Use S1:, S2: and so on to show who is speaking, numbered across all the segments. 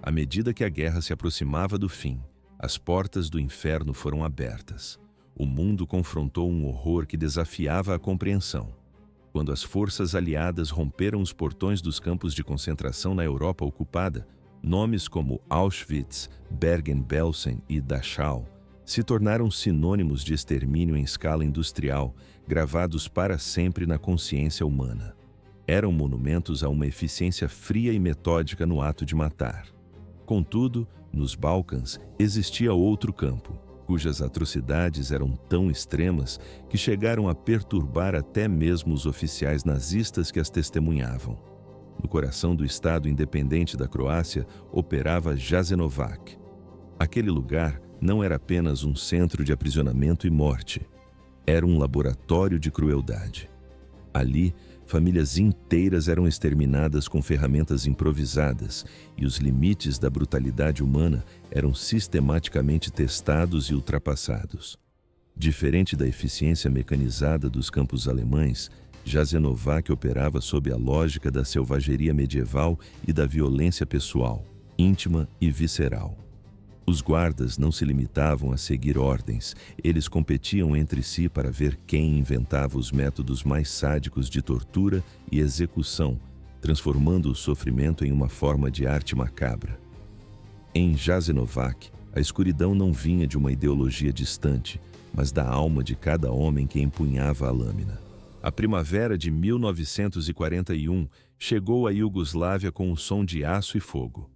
S1: À medida que a guerra se aproximava do fim, as portas do inferno foram abertas. O mundo confrontou um horror que desafiava a compreensão. Quando as forças aliadas romperam os portões dos campos de concentração na Europa ocupada, nomes como Auschwitz, Bergen-Belsen e Dachau se tornaram sinônimos de extermínio em escala industrial, gravados para sempre na consciência humana. Eram monumentos a uma eficiência fria e metódica no ato de matar. Contudo, nos Balcãs existia outro campo, cujas atrocidades eram tão extremas que chegaram a perturbar até mesmo os oficiais nazistas que as testemunhavam. No coração do Estado independente da Croácia operava Jasenovac. Aquele lugar não era apenas um centro de aprisionamento e morte. Era um laboratório de crueldade. Ali, famílias inteiras eram exterminadas com ferramentas improvisadas e os limites da brutalidade humana eram sistematicamente testados e ultrapassados. Diferente da eficiência mecanizada dos campos alemães, Jasenovac operava sob a lógica da selvageria medieval e da violência pessoal, íntima e visceral. Os guardas não se limitavam a seguir ordens, eles competiam entre si para ver quem inventava os métodos mais sádicos de tortura e execução, transformando o sofrimento em uma forma de arte macabra. Em Jasenovac, a escuridão não vinha de uma ideologia distante, mas da alma de cada homem que empunhava a lâmina. A primavera de 1941 chegou à Iugoslávia com o som de aço e fogo.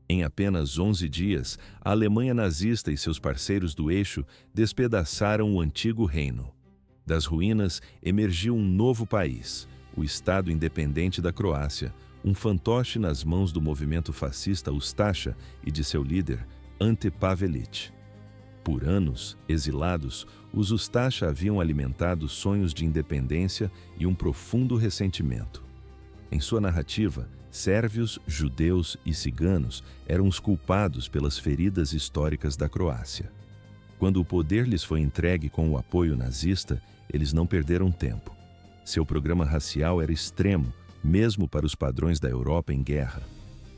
S1: Em apenas 11 dias, a Alemanha nazista e seus parceiros do eixo despedaçaram o antigo reino. Das ruínas emergiu um novo país, o Estado independente da Croácia, um fantoche nas mãos do movimento fascista Ustaša e de seu líder, Ante Pavelić. Por anos, exilados, os Ustaša haviam alimentado sonhos de independência e um profundo ressentimento. Em sua narrativa, sérvios, judeus e ciganos eram os culpados pelas feridas históricas da Croácia. Quando o poder lhes foi entregue com o apoio nazista, eles não perderam tempo. Seu programa racial era extremo, mesmo para os padrões da Europa em guerra.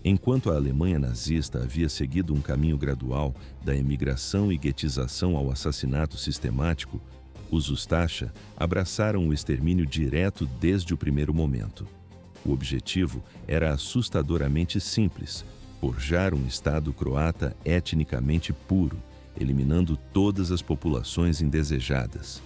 S1: Enquanto a Alemanha nazista havia seguido um caminho gradual da emigração e guetização ao assassinato sistemático, os Ustaša abraçaram o extermínio direto desde o primeiro momento. O objetivo era assustadoramente simples: forjar um Estado croata etnicamente puro, eliminando todas as populações indesejadas.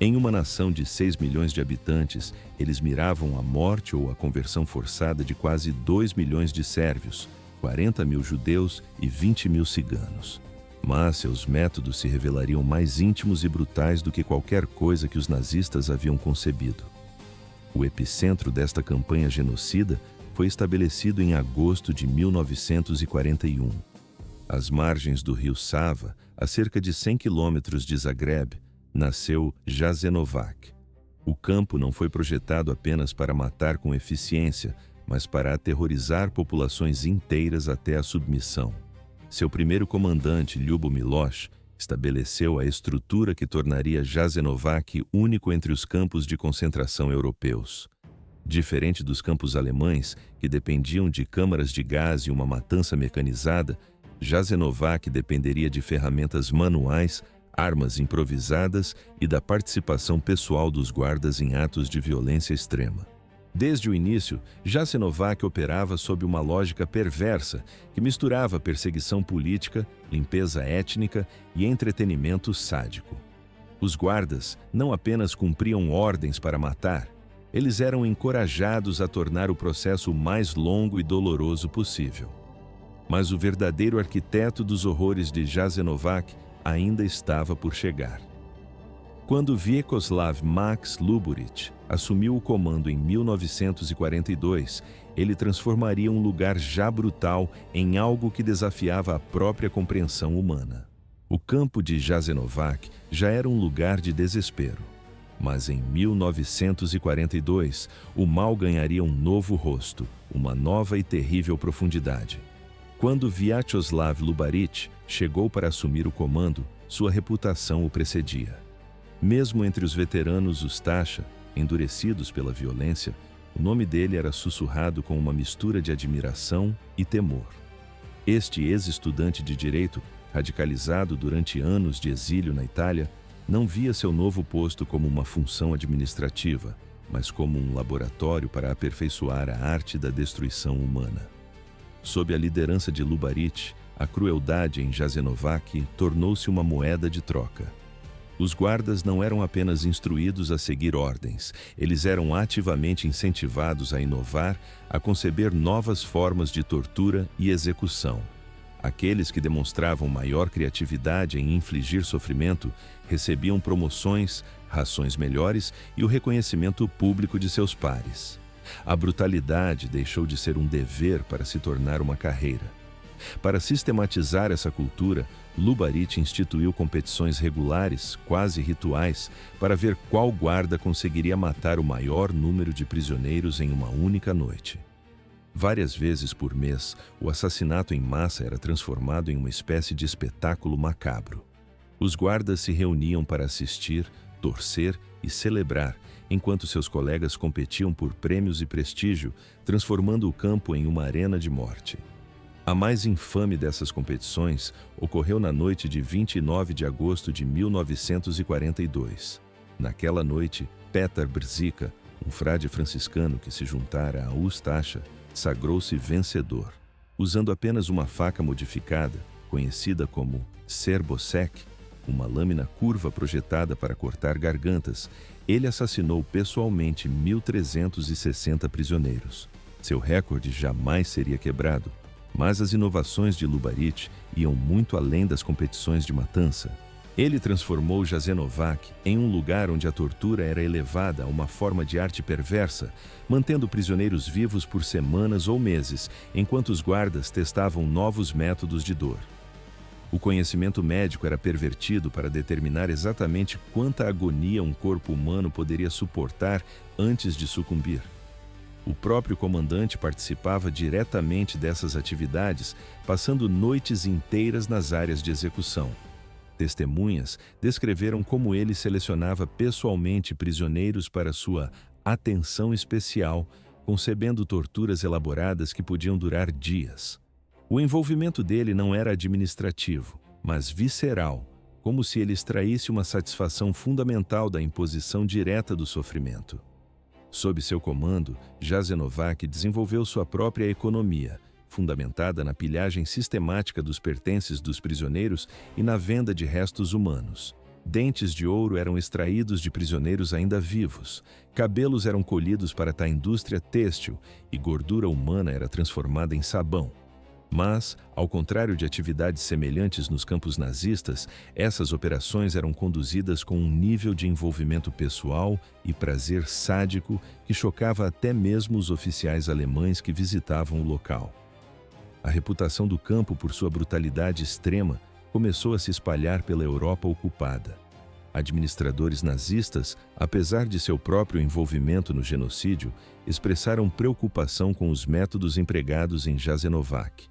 S1: Em uma nação de 6 milhões de habitantes, eles miravam a morte ou a conversão forçada de quase 2 milhões de sérvios, 40 mil judeus e 20 mil ciganos. Mas seus métodos se revelariam mais íntimos e brutais do que qualquer coisa que os nazistas haviam concebido. O epicentro desta campanha genocida foi estabelecido em agosto de 1941. Às margens do rio Sava, a cerca de 100 quilômetros de Zagreb, nasceu Jasenovac. O campo não foi projetado apenas para matar com eficiência, mas para aterrorizar populações inteiras até a submissão. Seu primeiro comandante, Ljubo Miloš, estabeleceu a estrutura que tornaria Jasenovac único entre os campos de concentração europeus. Diferente dos campos alemães, que dependiam de câmaras de gás e uma matança mecanizada, Jasenovac dependeria de ferramentas manuais, armas improvisadas e da participação pessoal dos guardas em atos de violência extrema. Desde o início, Jasenovac operava sob uma lógica perversa que misturava perseguição política, limpeza étnica e entretenimento sádico. Os guardas não apenas cumpriam ordens para matar, eles eram encorajados a tornar o processo o mais longo e doloroso possível. Mas o verdadeiro arquiteto dos horrores de Jasenovac ainda estava por chegar. Quando Vyacheslav Max Luburić assumiu o comando em 1942, ele transformaria um lugar já brutal em algo que desafiava a própria compreensão humana. O campo de Jasenovac já era um lugar de desespero. Mas em 1942, o mal ganharia um novo rosto, uma nova e terrível profundidade. Quando Vyacheslav Lubarić chegou para assumir o comando, sua reputação o precedia. Mesmo entre os veteranos Ustaša, endurecidos pela violência, o nome dele era sussurrado com uma mistura de admiração e temor. Este ex-estudante de direito, radicalizado durante anos de exílio na Itália, não via seu novo posto como uma função administrativa, mas como um laboratório para aperfeiçoar a arte da destruição humana. Sob a liderança de Lubarit, a crueldade em Jasenovac tornou-se uma moeda de troca. Os guardas não eram apenas instruídos a seguir ordens, eles eram ativamente incentivados a inovar, a conceber novas formas de tortura e execução. Aqueles que demonstravam maior criatividade em infligir sofrimento recebiam promoções, rações melhores e o reconhecimento público de seus pares. A brutalidade deixou de ser um dever para se tornar uma carreira. Para sistematizar essa cultura, Lubarit instituiu competições regulares, quase rituais, para ver qual guarda conseguiria matar o maior número de prisioneiros em uma única noite. Várias vezes por mês, o assassinato em massa era transformado em uma espécie de espetáculo macabro. Os guardas se reuniam para assistir, torcer e celebrar, enquanto seus colegas competiam por prêmios e prestígio, transformando o campo em uma arena de morte. A mais infame dessas competições ocorreu na noite de 29 de agosto de 1942. Naquela noite, Petar Brzica, um frade franciscano que se juntara a Ustasha, sagrou-se vencedor. Usando apenas uma faca modificada, conhecida como serbosek, uma lâmina curva projetada para cortar gargantas, ele assassinou pessoalmente 1.360 prisioneiros. Seu recorde jamais seria quebrado, mas as inovações de Lubarit iam muito além das competições de matança. Ele transformou Jasenovac em um lugar onde a tortura era elevada a uma forma de arte perversa, mantendo prisioneiros vivos por semanas ou meses, enquanto os guardas testavam novos métodos de dor. O conhecimento médico era pervertido para determinar exatamente quanta agonia um corpo humano poderia suportar antes de sucumbir. O próprio comandante participava diretamente dessas atividades, passando noites inteiras nas áreas de execução. Testemunhas descreveram como ele selecionava pessoalmente prisioneiros para sua atenção especial, concebendo torturas elaboradas que podiam durar dias. O envolvimento dele não era administrativo, mas visceral, como se ele extraísse uma satisfação fundamental da imposição direta do sofrimento. Sob seu comando, Jasenovac desenvolveu sua própria economia, fundamentada na pilhagem sistemática dos pertences dos prisioneiros e na venda de restos humanos. Dentes de ouro eram extraídos de prisioneiros ainda vivos, cabelos eram colhidos para a indústria têxtil e gordura humana era transformada em sabão. Mas, ao contrário de atividades semelhantes nos campos nazistas, essas operações eram conduzidas com um nível de envolvimento pessoal e prazer sádico que chocava até mesmo os oficiais alemães que visitavam o local. A reputação do campo por sua brutalidade extrema começou a se espalhar pela Europa ocupada. Administradores nazistas, apesar de seu próprio envolvimento no genocídio, expressaram preocupação com os métodos empregados em Jasenovac.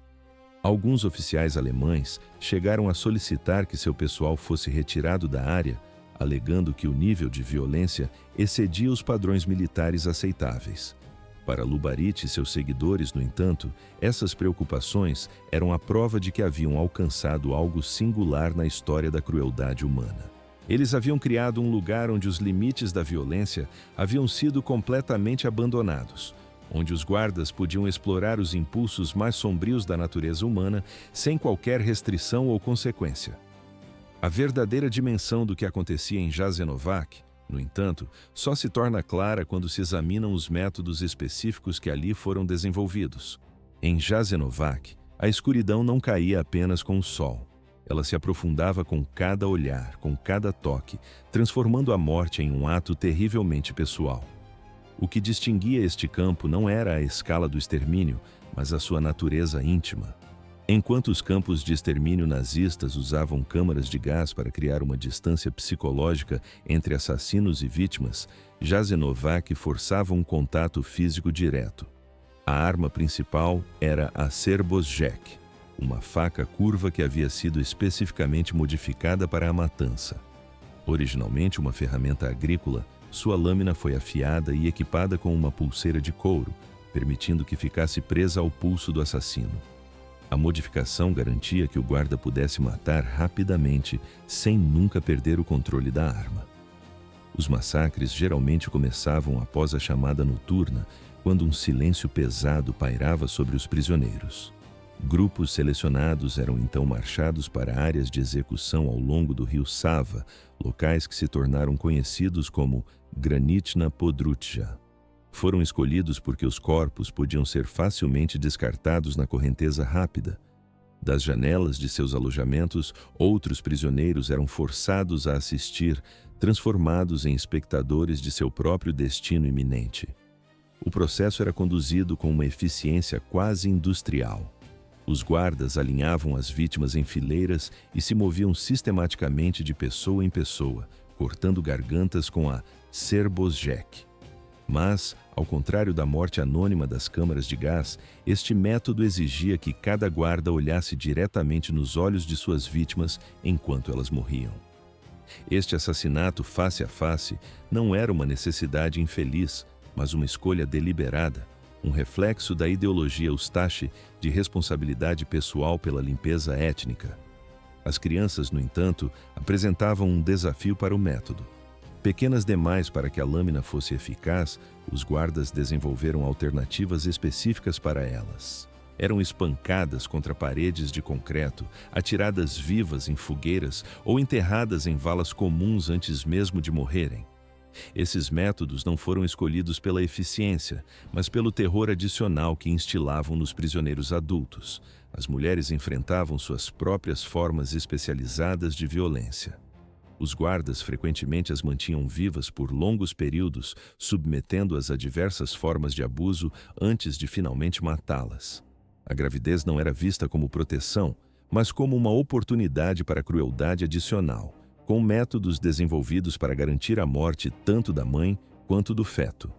S1: Alguns oficiais alemães chegaram a solicitar que seu pessoal fosse retirado da área, alegando que o nível de violência excedia os padrões militares aceitáveis. Para Lubarit e seus seguidores, no entanto, essas preocupações eram a prova de que haviam alcançado algo singular na história da crueldade humana. Eles haviam criado um lugar onde os limites da violência haviam sido completamente abandonados, onde os guardas podiam explorar os impulsos mais sombrios da natureza humana sem qualquer restrição ou consequência. A verdadeira dimensão do que acontecia em Jasenovac, no entanto, só se torna clara quando se examinam os métodos específicos que ali foram desenvolvidos. Em Jasenovac, a escuridão não caía apenas com o sol. Ela se aprofundava com cada olhar, com cada toque, transformando a morte em um ato terrivelmente pessoal. O que distinguia este campo não era a escala do extermínio, mas a sua natureza íntima. Enquanto os campos de extermínio nazistas usavam câmaras de gás para criar uma distância psicológica entre assassinos e vítimas, Jasenovac forçava um contato físico direto. A arma principal era a serbosjek, uma faca curva que havia sido especificamente modificada para a matança. Originalmente uma ferramenta agrícola, sua lâmina foi afiada e equipada com uma pulseira de couro, permitindo que ficasse presa ao pulso do assassino. A modificação garantia que o guarda pudesse matar rapidamente, sem nunca perder o controle da arma. Os massacres geralmente começavam após a chamada noturna, quando um silêncio pesado pairava sobre os prisioneiros. Grupos selecionados eram então marchados para áreas de execução ao longo do rio Sava, locais que se tornaram conhecidos como Granitna Područja. Foram escolhidos porque os corpos podiam ser facilmente descartados na correnteza rápida. Das janelas de seus alojamentos, outros prisioneiros eram forçados a assistir, transformados em espectadores de seu próprio destino iminente. O processo era conduzido com uma eficiência quase industrial. Os guardas alinhavam as vítimas em fileiras e se moviam sistematicamente de pessoa em pessoa, cortando gargantas com a serbosjek. Mas, ao contrário da morte anônima das câmaras de gás, este método exigia que cada guarda olhasse diretamente nos olhos de suas vítimas enquanto elas morriam. Este assassinato face a face não era uma necessidade infeliz, mas uma escolha deliberada, um reflexo da ideologia Ustashi de responsabilidade pessoal pela limpeza étnica. As crianças, no entanto, apresentavam um desafio para o método. Pequenas demais para que a lâmina fosse eficaz, os guardas desenvolveram alternativas específicas para elas. Eram espancadas contra paredes de concreto, atiradas vivas em fogueiras ou enterradas em valas comuns antes mesmo de morrerem. Esses métodos não foram escolhidos pela eficiência, mas pelo terror adicional que instilavam nos prisioneiros adultos. As mulheres enfrentavam suas próprias formas especializadas de violência. Os guardas frequentemente as mantinham vivas por longos períodos, submetendo-as a diversas formas de abuso antes de finalmente matá-las. A gravidez não era vista como proteção, mas como uma oportunidade para crueldade adicional, com métodos desenvolvidos para garantir a morte tanto da mãe quanto do feto.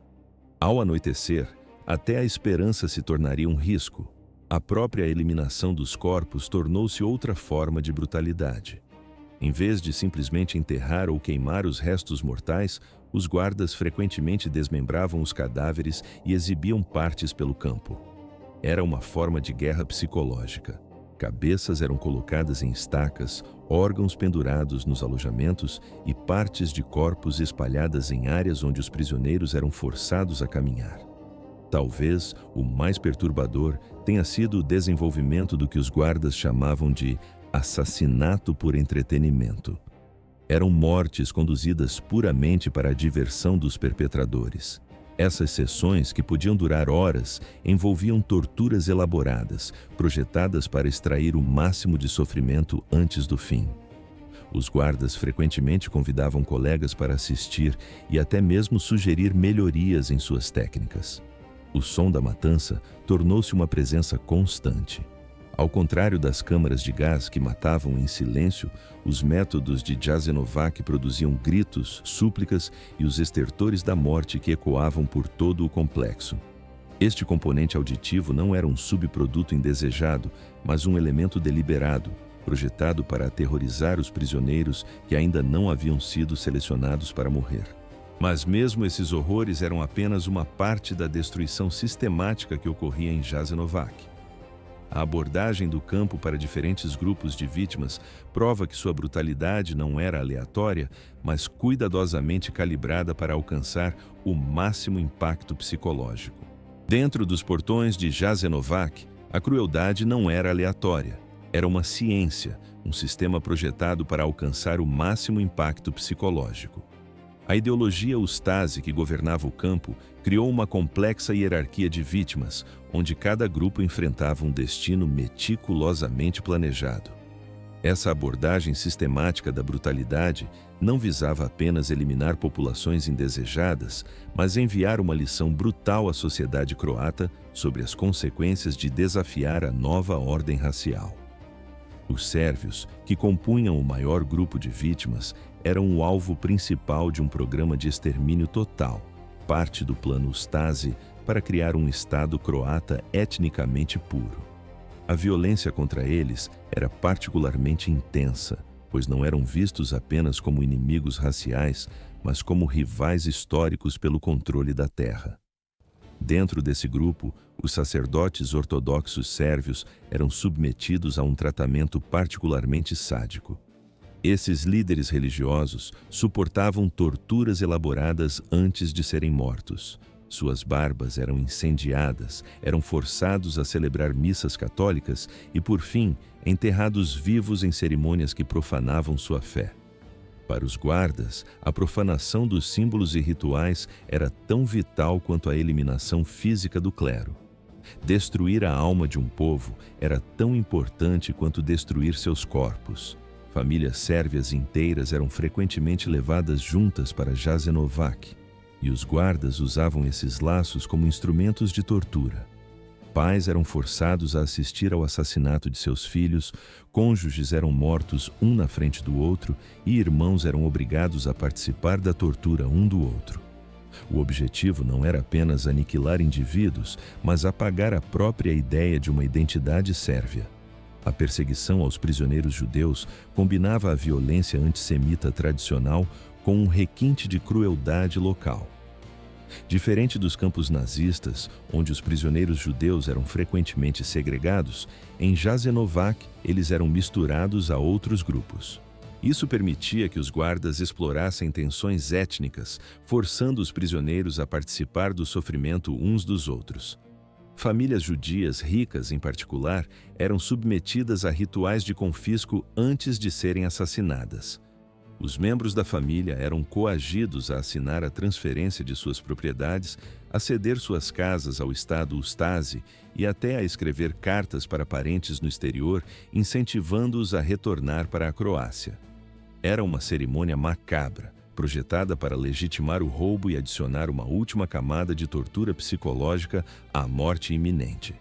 S1: Ao anoitecer, até a esperança se tornaria um risco. A própria eliminação dos corpos tornou-se outra forma de brutalidade. Em vez de simplesmente enterrar ou queimar os restos mortais, os guardas frequentemente desmembravam os cadáveres e exibiam partes pelo campo. Era uma forma de guerra psicológica. Cabeças eram colocadas em estacas, órgãos pendurados nos alojamentos e partes de corpos espalhadas em áreas onde os prisioneiros eram forçados a caminhar. Talvez o mais perturbador tenha sido o desenvolvimento do que os guardas chamavam de assassinato por entretenimento. Eram mortes conduzidas puramente para a diversão dos perpetradores. Essas sessões, que podiam durar horas, envolviam torturas elaboradas, projetadas para extrair o máximo de sofrimento antes do fim. Os guardas frequentemente convidavam colegas para assistir e até mesmo sugerir melhorias em suas técnicas. O som da matança tornou-se uma presença constante. Ao contrário das câmaras de gás que matavam em silêncio, os métodos de Jasenovac produziam gritos, súplicas e os estertores da morte que ecoavam por todo o complexo. Este componente auditivo não era um subproduto indesejado, mas um elemento deliberado, projetado para aterrorizar os prisioneiros que ainda não haviam sido selecionados para morrer. Mas mesmo esses horrores eram apenas uma parte da destruição sistemática que ocorria em Jasenovac. A abordagem do campo para diferentes grupos de vítimas prova que sua brutalidade não era aleatória, mas cuidadosamente calibrada para alcançar o máximo impacto psicológico. Dentro dos portões de Jasenovac, a crueldade não era aleatória. Era uma ciência, um sistema projetado para alcançar o máximo impacto psicológico. A ideologia Ustasi que governava o campo criou uma complexa hierarquia de vítimas, onde cada grupo enfrentava um destino meticulosamente planejado. Essa abordagem sistemática da brutalidade não visava apenas eliminar populações indesejadas, mas enviar uma lição brutal à sociedade croata sobre as consequências de desafiar a nova ordem racial. Os sérvios, que compunham o maior grupo de vítimas, eram o alvo principal de um programa de extermínio total, parte do plano Ustasi para criar um Estado croata etnicamente puro. A violência contra eles era particularmente intensa, pois não eram vistos apenas como inimigos raciais, mas como rivais históricos pelo controle da terra. Dentro desse grupo, os sacerdotes ortodoxos sérvios eram submetidos a um tratamento particularmente sádico. Esses líderes religiosos suportavam torturas elaboradas antes de serem mortos. Suas barbas eram incendiadas, eram forçados a celebrar missas católicas e, por fim, enterrados vivos em cerimônias que profanavam sua fé. Para os guardas, a profanação dos símbolos e rituais era tão vital quanto a eliminação física do clero. Destruir a alma de um povo era tão importante quanto destruir seus corpos. Famílias sérvias inteiras eram frequentemente levadas juntas para Jasenovac, e os guardas usavam esses laços como instrumentos de tortura. Pais eram forçados a assistir ao assassinato de seus filhos, cônjuges eram mortos um na frente do outro e irmãos eram obrigados a participar da tortura um do outro. O objetivo não era apenas aniquilar indivíduos, mas apagar a própria ideia de uma identidade sérvia. A perseguição aos prisioneiros judeus combinava a violência antissemita tradicional com um requinte de crueldade local. Diferente dos campos nazistas, onde os prisioneiros judeus eram frequentemente segregados, em Jasenovac eles eram misturados a outros grupos. Isso permitia que os guardas explorassem tensões étnicas, forçando os prisioneiros a participar do sofrimento uns dos outros. Famílias judias ricas, em particular, eram submetidas a rituais de confisco antes de serem assassinadas. Os membros da família eram coagidos a assinar a transferência de suas propriedades, a ceder suas casas ao Estado Ustase e até a escrever cartas para parentes no exterior, incentivando-os a retornar para a Croácia. Era uma cerimônia macabra, projetada para legitimar o roubo e adicionar uma última camada de tortura psicológica à morte iminente.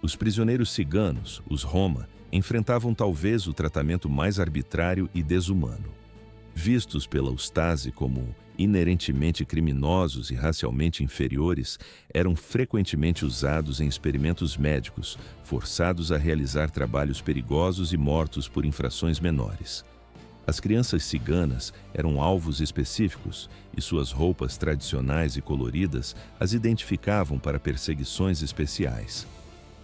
S1: Os prisioneiros ciganos, os Roma, enfrentavam talvez o tratamento mais arbitrário e desumano. Vistos pela Ustase como inerentemente criminosos e racialmente inferiores, eram frequentemente usados em experimentos médicos, forçados a realizar trabalhos perigosos e mortos por infrações menores. As crianças ciganas eram alvos específicos e suas roupas tradicionais e coloridas as identificavam para perseguições especiais.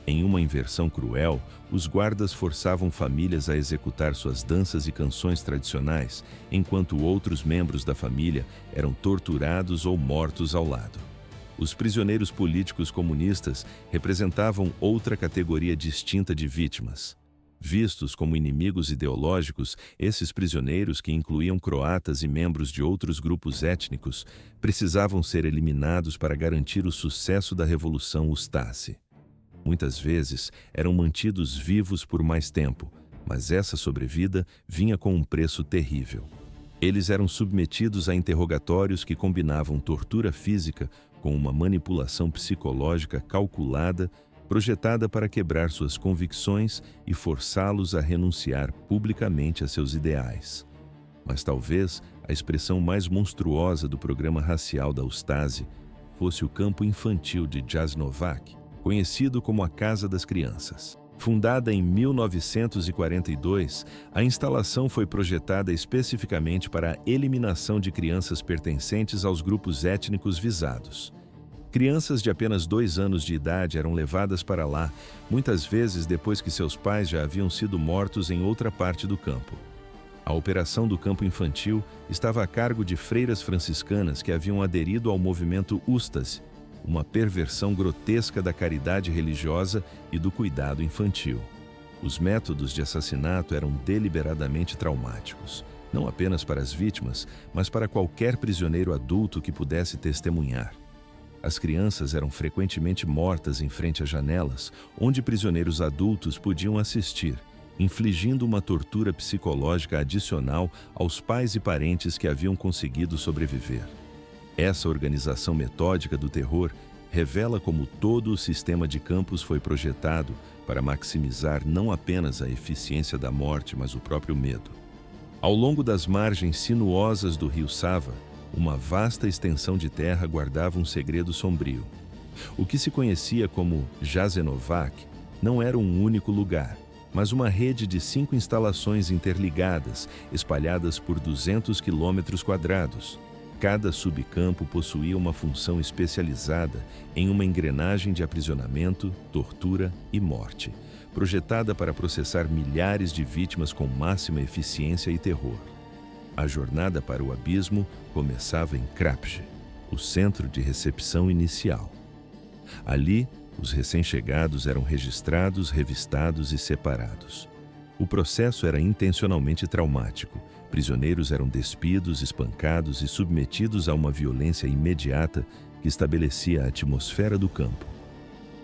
S1: Em uma inversão cruel, os guardas forçavam famílias a executar suas danças e canções tradicionais, enquanto outros membros da família eram torturados ou mortos ao lado. Os prisioneiros políticos comunistas representavam outra categoria distinta de vítimas. Vistos como inimigos ideológicos, esses prisioneiros, que incluíam croatas e membros de outros grupos étnicos, precisavam ser eliminados para garantir o sucesso da Revolução Ustase. Muitas vezes eram mantidos vivos por mais tempo, mas essa sobrevida vinha com um preço terrível. Eles eram submetidos a interrogatórios que combinavam tortura física com uma manipulação psicológica calculada, projetada para quebrar suas convicções e forçá-los a renunciar publicamente a seus ideais. Mas talvez a expressão mais monstruosa do programa racial da Ustase fosse o campo infantil de Jasenovac, conhecido como a Casa das Crianças. Fundada em 1942, a instalação foi projetada especificamente para a eliminação de crianças pertencentes aos grupos étnicos visados. Crianças de apenas 2 anos de idade eram levadas para lá, muitas vezes depois que seus pais já haviam sido mortos em outra parte do campo. A operação do campo infantil estava a cargo de freiras franciscanas que haviam aderido ao movimento Ustase, uma perversão grotesca da caridade religiosa e do cuidado infantil. Os métodos de assassinato eram deliberadamente traumáticos, não apenas para as vítimas, mas para qualquer prisioneiro adulto que pudesse testemunhar. As crianças eram frequentemente mortas em frente a janelas, onde prisioneiros adultos podiam assistir, infligindo uma tortura psicológica adicional aos pais e parentes que haviam conseguido sobreviver. Essa organização metódica do terror revela como todo o sistema de campos foi projetado para maximizar não apenas a eficiência da morte, mas o próprio medo. Ao longo das margens sinuosas do rio Sava, uma vasta extensão de terra guardava um segredo sombrio. O que se conhecia como Jasenovac não era um único lugar, mas uma rede de 5 instalações interligadas, espalhadas por 200 quilômetros quadrados. Cada subcampo possuía uma função especializada em uma engrenagem de aprisionamento, tortura e morte, projetada para processar milhares de vítimas com máxima eficiência e terror. A jornada para o abismo começava em Krapje, o centro de recepção inicial. Ali, os recém-chegados eram registrados, revistados e separados. O processo era intencionalmente traumático. Prisioneiros eram despidos, espancados e submetidos a uma violência imediata que estabelecia a atmosfera do campo.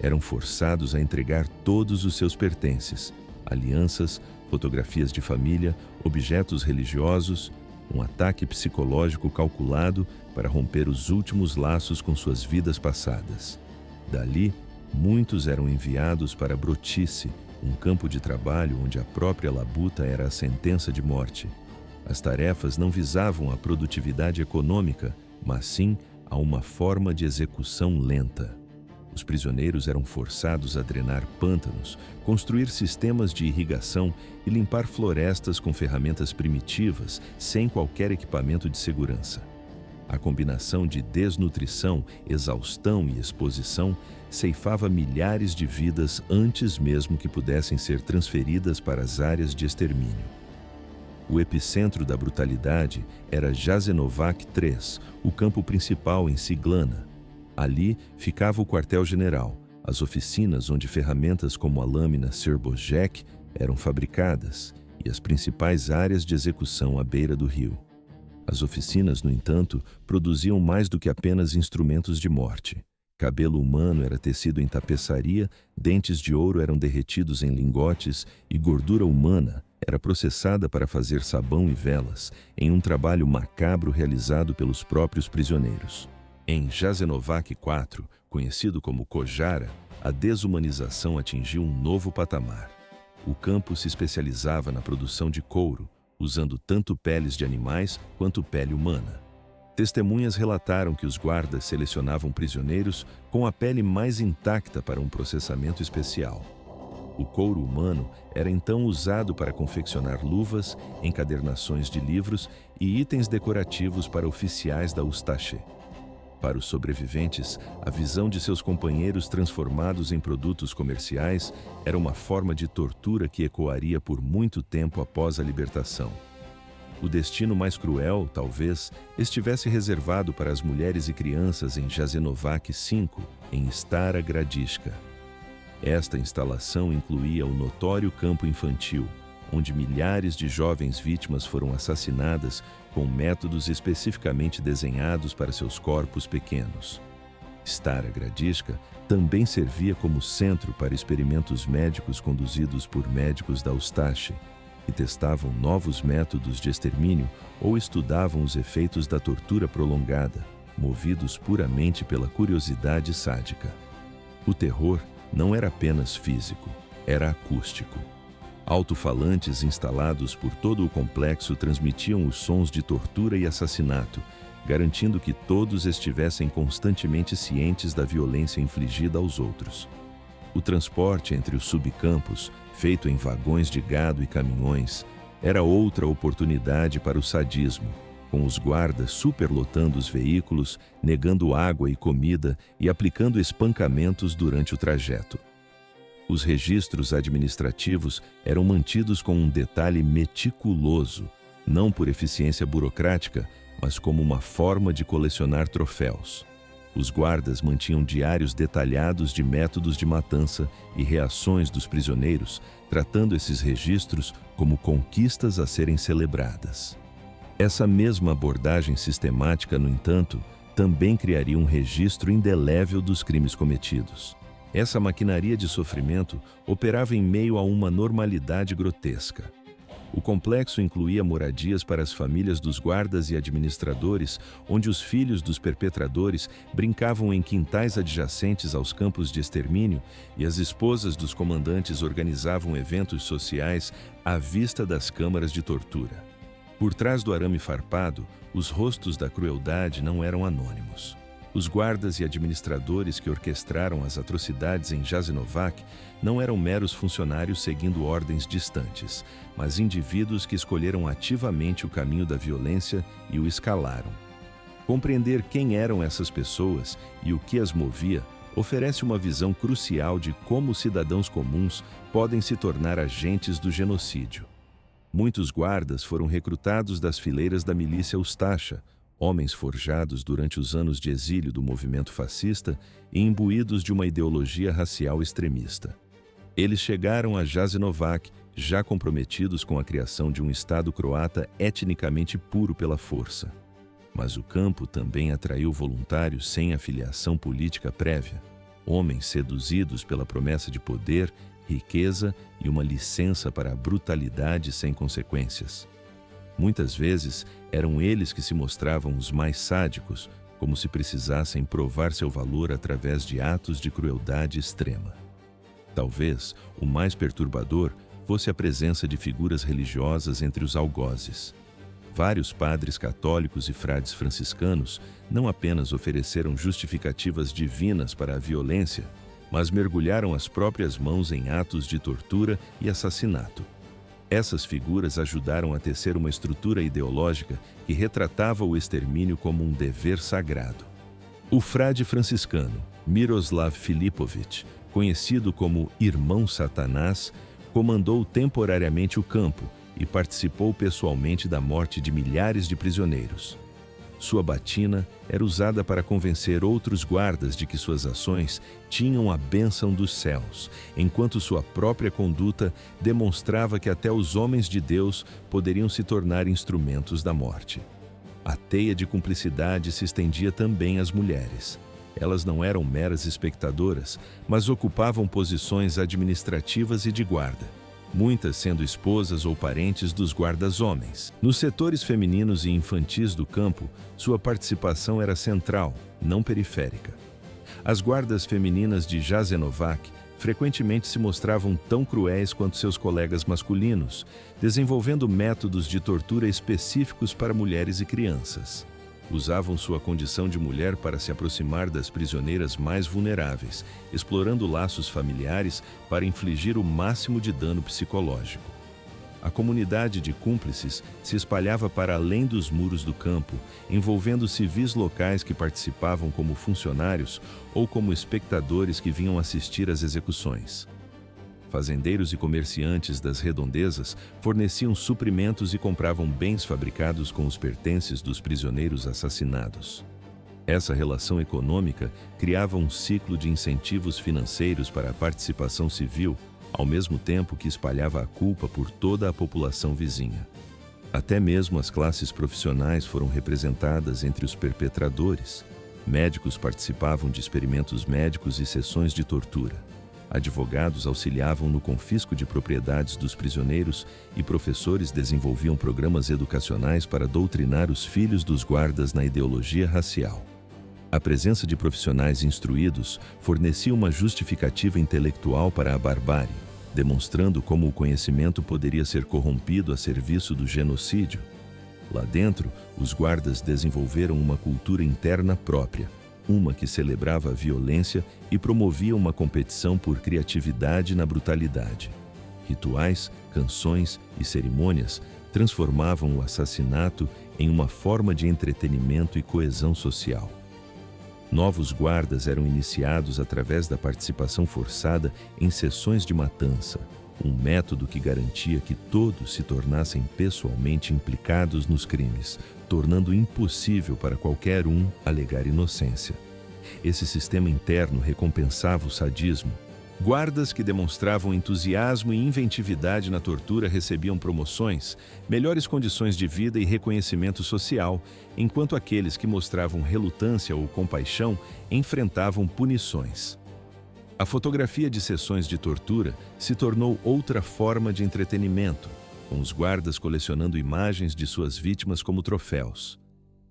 S1: Eram forçados a entregar todos os seus pertences, alianças, fotografias de família, objetos religiosos, um ataque psicológico calculado para romper os últimos laços com suas vidas passadas. Dali, muitos eram enviados para Brotice, um campo de trabalho onde a própria labuta era a sentença de morte. As tarefas não visavam a produtividade econômica, mas sim a uma forma de execução lenta. Os prisioneiros eram forçados a drenar pântanos, construir sistemas de irrigação e limpar florestas com ferramentas primitivas, sem qualquer equipamento de segurança. A combinação de desnutrição, exaustão e exposição ceifava milhares de vidas antes mesmo que pudessem ser transferidas para as áreas de extermínio. O epicentro da brutalidade era Jasenovac III, o campo principal em Ciglana. Ali ficava o quartel-general, as oficinas onde ferramentas como a lâmina Serbojek eram fabricadas e as principais áreas de execução à beira do rio. As oficinas, no entanto, produziam mais do que apenas instrumentos de morte. Cabelo humano era tecido em tapeçaria, dentes de ouro eram derretidos em lingotes e gordura humana era processada para fazer sabão e velas, em um trabalho macabro realizado pelos próprios prisioneiros. Em Jasenovac IV, conhecido como Kojara, a desumanização atingiu um novo patamar. O campo se especializava na produção de couro, usando tanto peles de animais quanto pele humana. Testemunhas relataram que os guardas selecionavam prisioneiros com a pele mais intacta para um processamento especial. O couro humano era então usado para confeccionar luvas, encadernações de livros e itens decorativos para oficiais da Ustache. Para os sobreviventes, a visão de seus companheiros transformados em produtos comerciais era uma forma de tortura que ecoaria por muito tempo após a libertação. O destino mais cruel, talvez, estivesse reservado para as mulheres e crianças em Jasenovac V, em Stara Gradiška. Esta instalação incluía o notório campo infantil, onde milhares de jovens vítimas foram assassinadas com métodos especificamente desenhados para seus corpos pequenos. Stara Gradiška também servia como centro para experimentos médicos conduzidos por médicos da Ustache, que testavam novos métodos de extermínio ou estudavam os efeitos da tortura prolongada, movidos puramente pela curiosidade sádica. O terror não era apenas físico, era acústico. Alto-falantes instalados por todo o complexo transmitiam os sons de tortura e assassinato, garantindo que todos estivessem constantemente cientes da violência infligida aos outros. O transporte entre os subcampos, feito em vagões de gado e caminhões, era outra oportunidade para o sadismo, com os guardas superlotando os veículos, negando água e comida e aplicando espancamentos durante o trajeto. Os registros administrativos eram mantidos com um detalhe meticuloso, não por eficiência burocrática, mas como uma forma de colecionar troféus. Os guardas mantinham diários detalhados de métodos de matança e reações dos prisioneiros, tratando esses registros como conquistas a serem celebradas. Essa mesma abordagem sistemática, no entanto, também criaria um registro indelével dos crimes cometidos. Essa maquinaria de sofrimento operava em meio a uma normalidade grotesca. O complexo incluía moradias para as famílias dos guardas e administradores, onde os filhos dos perpetradores brincavam em quintais adjacentes aos campos de extermínio e as esposas dos comandantes organizavam eventos sociais à vista das câmaras de tortura. Por trás do arame farpado, os rostos da crueldade não eram anônimos. Os guardas e administradores que orquestraram as atrocidades em Jasenovac não eram meros funcionários seguindo ordens distantes, mas indivíduos que escolheram ativamente o caminho da violência e o escalaram. Compreender quem eram essas pessoas e o que as movia oferece uma visão crucial de como os cidadãos comuns podem se tornar agentes do genocídio. Muitos guardas foram recrutados das fileiras da milícia Ustacha, homens forjados durante os anos de exílio do movimento fascista e imbuídos de uma ideologia racial extremista. Eles chegaram a Jasenovac, já comprometidos com a criação de um Estado croata etnicamente puro pela força. Mas o campo também atraiu voluntários sem afiliação política prévia, homens seduzidos pela promessa de poder, riqueza e uma licença para a brutalidade sem consequências. Muitas vezes, eram eles que se mostravam os mais sádicos, como se precisassem provar seu valor através de atos de crueldade extrema. Talvez o mais perturbador fosse a presença de figuras religiosas entre os algozes. Vários padres católicos e frades franciscanos não apenas ofereceram justificativas divinas para a violência, mas mergulharam as próprias mãos em atos de tortura e assassinato. Essas figuras ajudaram a tecer uma estrutura ideológica que retratava o extermínio como um dever sagrado. O frade franciscano Miroslav Filipovich, conhecido como Irmão Satanás, comandou temporariamente o campo e participou pessoalmente da morte de milhares de prisioneiros. Sua batina era usada para convencer outros guardas de que suas ações tinham a bênção dos céus, enquanto sua própria conduta demonstrava que até os homens de Deus poderiam se tornar instrumentos da morte. A teia de cumplicidade se estendia também às mulheres. Elas não eram meras espectadoras, mas ocupavam posições administrativas e de guarda, muitas sendo esposas ou parentes dos guardas-homens. Nos setores femininos e infantis do campo, sua participação era central, não periférica. As guardas femininas de Jasenovac frequentemente se mostravam tão cruéis quanto seus colegas masculinos, desenvolvendo métodos de tortura específicos para mulheres e crianças. Usavam sua condição de mulher para se aproximar das prisioneiras mais vulneráveis, explorando laços familiares para infligir o máximo de dano psicológico. A comunidade de cúmplices se espalhava para além dos muros do campo, envolvendo civis locais que participavam como funcionários ou como espectadores que vinham assistir às execuções. Fazendeiros e comerciantes das redondezas forneciam suprimentos e compravam bens fabricados com os pertences dos prisioneiros assassinados. Essa relação econômica criava um ciclo de incentivos financeiros para a participação civil, ao mesmo tempo que espalhava a culpa por toda a população vizinha. Até mesmo as classes profissionais foram representadas entre os perpetradores. Médicos participavam de experimentos médicos e sessões de tortura. Advogados auxiliavam no confisco de propriedades dos prisioneiros e professores desenvolviam programas educacionais para doutrinar os filhos dos guardas na ideologia racial. A presença de profissionais instruídos fornecia uma justificativa intelectual para a barbárie, demonstrando como o conhecimento poderia ser corrompido a serviço do genocídio. Lá dentro, os guardas desenvolveram uma cultura interna própria, uma que celebrava a violência e promovia uma competição por criatividade na brutalidade. Rituais, canções e cerimônias transformavam o assassinato em uma forma de entretenimento e coesão social. Novos guardas eram iniciados através da participação forçada em sessões de matança, um método que garantia que todos se tornassem pessoalmente implicados nos crimes, tornando impossível para qualquer um alegar inocência. Esse sistema interno recompensava o sadismo. Guardas que demonstravam entusiasmo e inventividade na tortura recebiam promoções, melhores condições de vida e reconhecimento social, enquanto aqueles que mostravam relutância ou compaixão enfrentavam punições. A fotografia de sessões de tortura se tornou outra forma de entretenimento, com os guardas colecionando imagens de suas vítimas como troféus.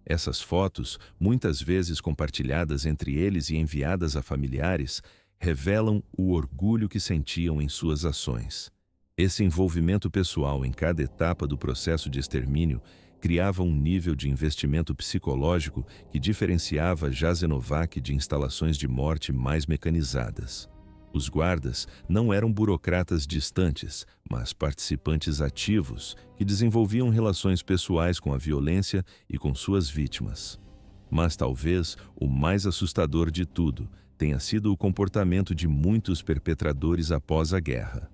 S1: Essas fotos, muitas vezes compartilhadas entre eles e enviadas a familiares, revelam o orgulho que sentiam em suas ações. Esse envolvimento pessoal em cada etapa do processo de extermínio criava um nível de investimento psicológico que diferenciava Jasenovac de instalações de morte mais mecanizadas. Os guardas não eram burocratas distantes, mas participantes ativos que desenvolviam relações pessoais com a violência e com suas vítimas. Mas talvez o mais assustador de tudo tenha sido o comportamento de muitos perpetradores após a guerra.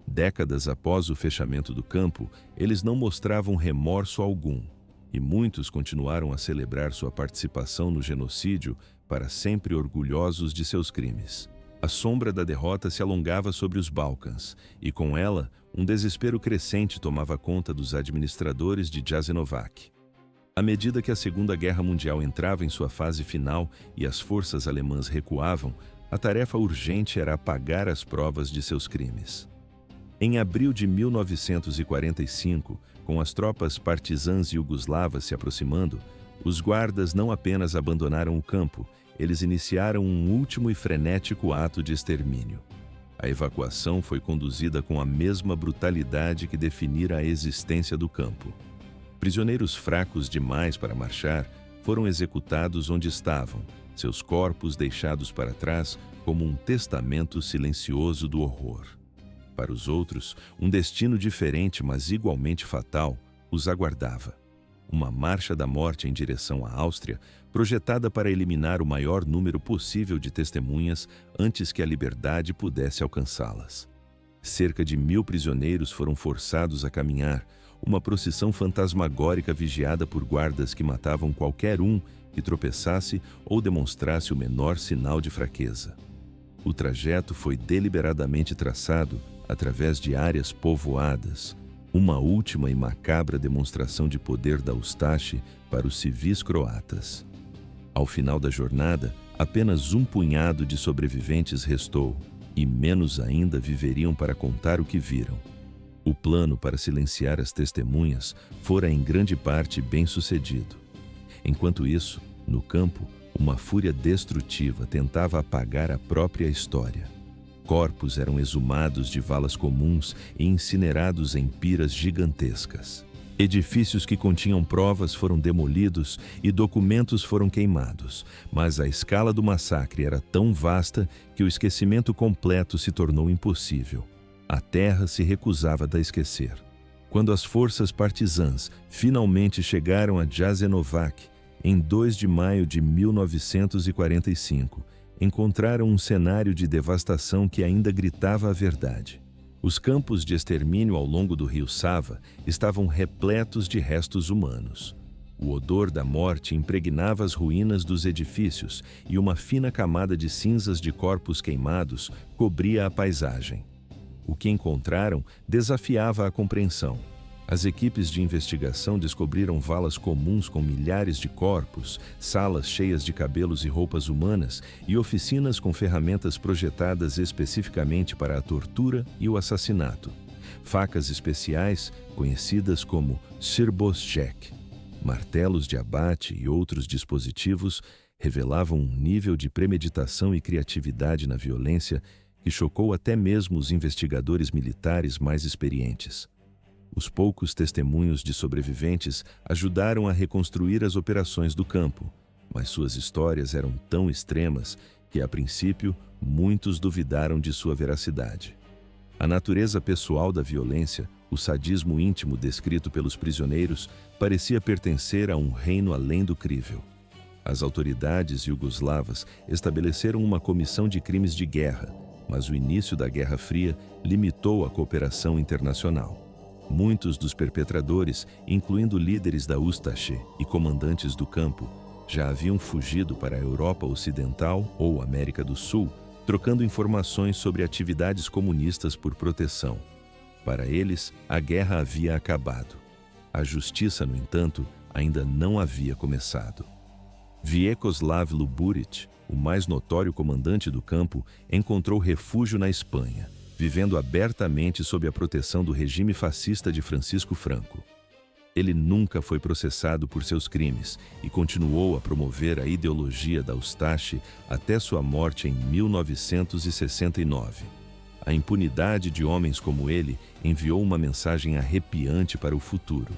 S1: Décadas após o fechamento do campo, eles não mostravam remorso algum, e muitos continuaram a celebrar sua participação no genocídio, para sempre orgulhosos de seus crimes. A sombra da derrota se alongava sobre os Balcãs, e com ela, um desespero crescente tomava conta dos administradores de Jasenovac. À medida que a Segunda Guerra Mundial entrava em sua fase final e as forças alemãs recuavam, a tarefa urgente era apagar as provas de seus crimes. Em abril de 1945, com as tropas partisãs iugoslavas se aproximando, os guardas não apenas abandonaram o campo, eles iniciaram um último e frenético ato de extermínio. A evacuação foi conduzida com a mesma brutalidade que definira a existência do campo. Prisioneiros fracos demais para marchar foram executados onde estavam, seus corpos deixados para trás como um testamento silencioso do horror. Para os outros, um destino diferente, mas igualmente fatal, os aguardava. Uma marcha da morte em direção à Áustria, projetada para eliminar o maior número possível de testemunhas antes que a liberdade pudesse alcançá-las. Cerca de 1000 prisioneiros foram forçados a caminhar, uma procissão fantasmagórica vigiada por guardas que matavam qualquer um que tropeçasse ou demonstrasse o menor sinal de fraqueza. O trajeto foi deliberadamente traçado através de áreas povoadas, uma última e macabra demonstração de poder da Ustaše para os civis croatas. Ao final da jornada, apenas um punhado de sobreviventes restou, e menos ainda viveriam para contar o que viram. O plano para silenciar as testemunhas fora em grande parte bem-sucedido. Enquanto isso, no campo, uma fúria destrutiva tentava apagar a própria história. Corpos eram exumados de valas comuns e incinerados em piras gigantescas. Edifícios que continham provas foram demolidos e documentos foram queimados, mas a escala do massacre era tão vasta que o esquecimento completo se tornou impossível. A terra se recusava a esquecer. Quando as forças partisãs finalmente chegaram a Jasenovac, em 2 de maio de 1945, encontraram um cenário de devastação que ainda gritava a verdade. Os campos de extermínio ao longo do rio Sava estavam repletos de restos humanos. O odor da morte impregnava as ruínas dos edifícios e uma fina camada de cinzas de corpos queimados cobria a paisagem. O que encontraram desafiava a compreensão. As equipes de investigação descobriram valas comuns com milhares de corpos, salas cheias de cabelos e roupas humanas e oficinas com ferramentas projetadas especificamente para a tortura e o assassinato. Facas especiais, conhecidas como Sirboschek, martelos de abate e outros dispositivos revelavam um nível de premeditação e criatividade na violência que chocou até mesmo os investigadores militares mais experientes. Os poucos testemunhos de sobreviventes ajudaram a reconstruir as operações do campo, mas suas histórias eram tão extremas que, a princípio, muitos duvidaram de sua veracidade. A natureza pessoal da violência, o sadismo íntimo descrito pelos prisioneiros, parecia pertencer a um reino além do crível. As autoridades iugoslavas estabeleceram uma comissão de crimes de guerra, mas o início da Guerra Fria limitou a cooperação internacional. Muitos dos perpetradores, incluindo líderes da Ustaše e comandantes do campo, já haviam fugido para a Europa Ocidental ou América do Sul, trocando informações sobre atividades comunistas por proteção. Para eles, a guerra havia acabado. A justiça, no entanto, ainda não havia começado. Vyacheslav Luburić, o mais notório comandante do campo, encontrou refúgio na Espanha, vivendo abertamente sob a proteção do regime fascista de Francisco Franco. Ele nunca foi processado por seus crimes e continuou a promover a ideologia da Ustaše até sua morte em 1969. A impunidade de homens como ele enviou uma mensagem arrepiante para o futuro.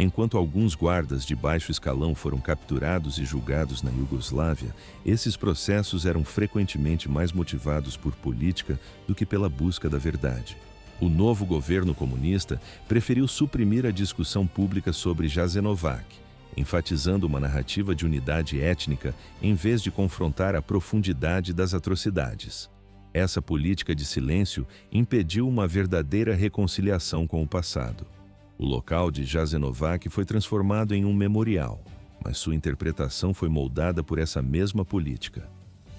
S1: Enquanto alguns guardas de baixo escalão foram capturados e julgados na Iugoslávia, esses processos eram frequentemente mais motivados por política do que pela busca da verdade. O novo governo comunista preferiu suprimir a discussão pública sobre Jasenovac enfatizando uma narrativa de unidade étnica em vez de confrontar a profundidade das atrocidades. Essa política de silêncio impediu uma verdadeira reconciliação com o passado. O local de Jasenovac foi transformado em um memorial, mas sua interpretação foi moldada por essa mesma política.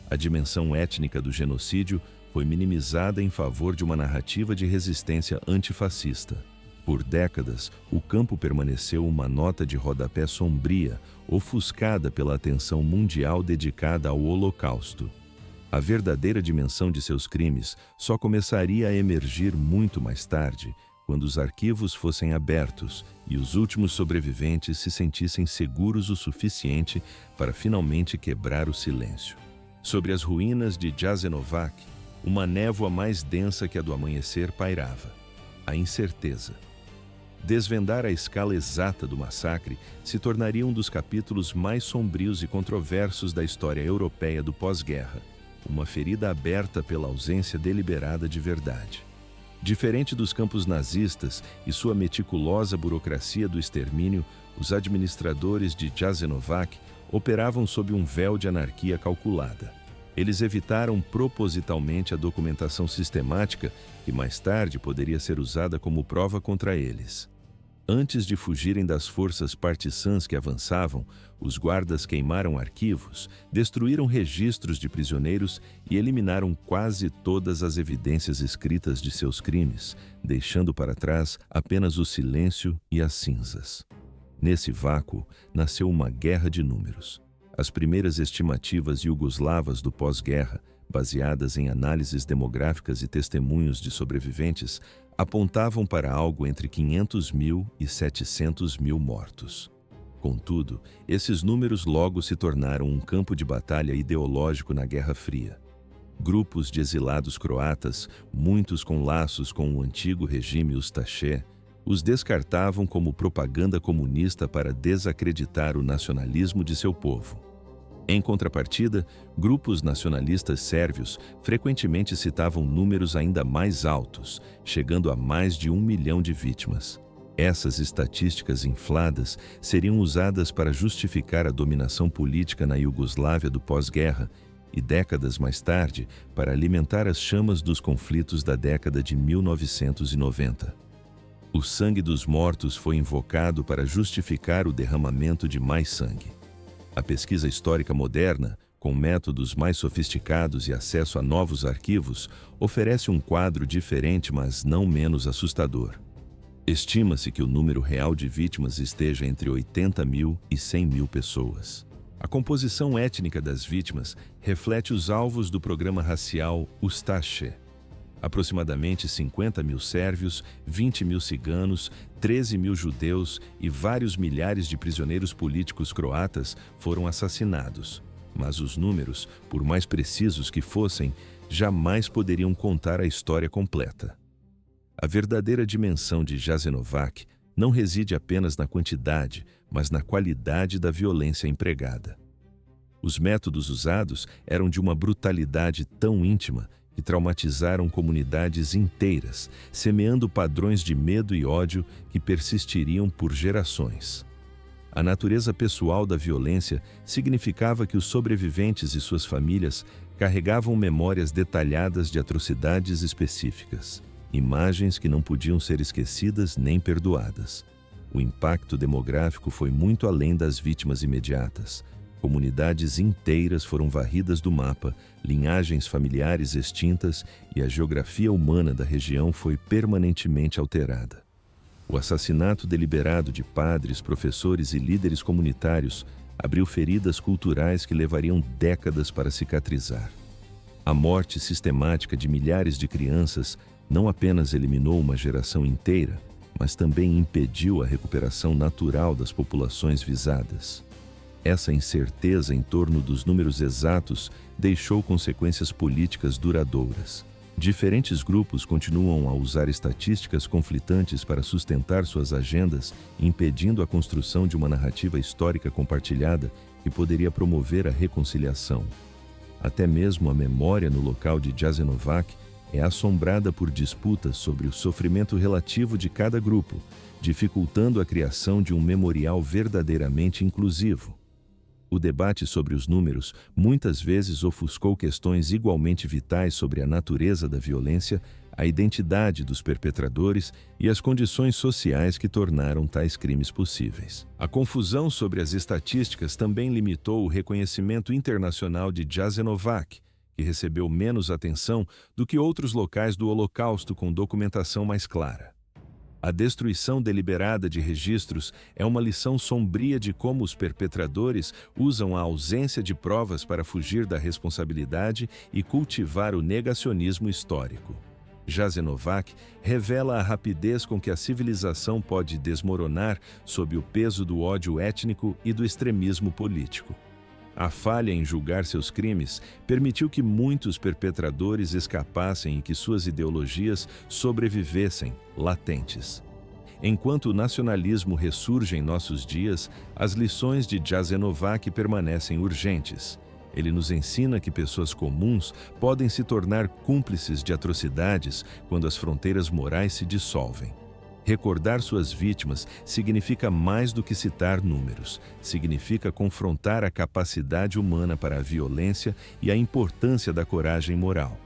S1: A dimensão étnica do genocídio foi minimizada em favor de uma narrativa de resistência antifascista. Por décadas, o campo permaneceu uma nota de rodapé sombria, ofuscada pela atenção mundial dedicada ao Holocausto. A verdadeira dimensão de seus crimes só começaria a emergir muito mais tarde, quando os arquivos fossem abertos e os últimos sobreviventes se sentissem seguros o suficiente para finalmente quebrar o silêncio. Sobre as ruínas de Jasenovac, uma névoa mais densa que a do amanhecer pairava: a incerteza. Desvendar a escala exata do massacre se tornaria um dos capítulos mais sombrios e controversos da história europeia do pós-guerra, uma ferida aberta pela ausência deliberada de verdade. Diferente dos campos nazistas e sua meticulosa burocracia do extermínio, os administradores de Jasenovac operavam sob um véu de anarquia calculada. Eles evitaram propositalmente a documentação sistemática que mais tarde poderia ser usada como prova contra eles. Antes de fugirem das forças partisãs que avançavam, os guardas queimaram arquivos, destruíram registros de prisioneiros e eliminaram quase todas as evidências escritas de seus crimes, deixando para trás apenas o silêncio e as cinzas. Nesse vácuo, nasceu uma guerra de números. As primeiras estimativas iugoslavas do pós-guerra, baseadas em análises demográficas e testemunhos de sobreviventes, apontavam para algo entre 500 mil e 700 mil mortos. Contudo, esses números logo se tornaram um campo de batalha ideológico na Guerra Fria. Grupos de exilados croatas, muitos com laços com o antigo regime Ustaše, os descartavam como propaganda comunista para desacreditar o nacionalismo de seu povo. Em contrapartida, grupos nacionalistas sérvios frequentemente citavam números ainda mais altos, chegando a mais de 1 milhão de vítimas. Essas estatísticas infladas seriam usadas para justificar a dominação política na Iugoslávia do pós-guerra e, décadas mais tarde, para alimentar as chamas dos conflitos da década de 1990. O sangue dos mortos foi invocado para justificar o derramamento de mais sangue. A pesquisa histórica moderna, com métodos mais sofisticados e acesso a novos arquivos, oferece um quadro diferente, mas não menos assustador. Estima-se que o número real de vítimas esteja entre 80 mil e 100 mil pessoas. A composição étnica das vítimas reflete os alvos do programa racial Ustaše. Aproximadamente 50 mil sérvios, 20 mil ciganos, 13 mil judeus e vários milhares de prisioneiros políticos croatas foram assassinados. Mas os números, por mais precisos que fossem, jamais poderiam contar a história completa. A verdadeira dimensão de Jasenovac não reside apenas na quantidade, mas na qualidade da violência empregada. Os métodos usados eram de uma brutalidade tão íntima que traumatizaram comunidades inteiras, semeando padrões de medo e ódio que persistiriam por gerações. A natureza pessoal da violência significava que os sobreviventes e suas famílias carregavam memórias detalhadas de atrocidades específicas, imagens que não podiam ser esquecidas nem perdoadas. O impacto demográfico foi muito além das vítimas imediatas. Comunidades inteiras foram varridas do mapa, linhagens familiares extintas e a geografia humana da região foi permanentemente alterada. O assassinato deliberado de padres, professores e líderes comunitários abriu feridas culturais que levariam décadas para cicatrizar. A morte sistemática de milhares de crianças não apenas eliminou uma geração inteira, mas também impediu a recuperação natural das populações visadas. Essa incerteza em torno dos números exatos deixou consequências políticas duradouras. Diferentes grupos continuam a usar estatísticas conflitantes para sustentar suas agendas, impedindo a construção de uma narrativa histórica compartilhada que poderia promover a reconciliação. Até mesmo a memória no local de Jasenovac é assombrada por disputas sobre o sofrimento relativo de cada grupo, dificultando a criação de um memorial verdadeiramente inclusivo. O debate sobre os números muitas vezes ofuscou questões igualmente vitais sobre a natureza da violência, a identidade dos perpetradores e as condições sociais que tornaram tais crimes possíveis. A confusão sobre as estatísticas também limitou o reconhecimento internacional de Jasenovac, que recebeu menos atenção do que outros locais do Holocausto com documentação mais clara. A destruição deliberada de registros é uma lição sombria de como os perpetradores usam a ausência de provas para fugir da responsabilidade e cultivar o negacionismo histórico. Jasenovac revela a rapidez com que a civilização pode desmoronar sob o peso do ódio étnico e do extremismo político. A falha em julgar seus crimes permitiu que muitos perpetradores escapassem e que suas ideologias sobrevivessem, latentes. Enquanto o nacionalismo ressurge em nossos dias, as lições de Jasenovac permanecem urgentes. Ele nos ensina que pessoas comuns podem se tornar cúmplices de atrocidades quando as fronteiras morais se dissolvem. Recordar suas vítimas significa mais do que citar números, significa confrontar a capacidade humana para a violência e a importância da coragem moral.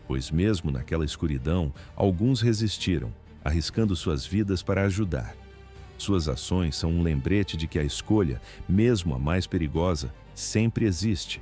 S1: Pois mesmo naquela escuridão, alguns resistiram, arriscando suas vidas para ajudar. Suas ações são um lembrete de que a escolha, mesmo a mais perigosa, sempre existe.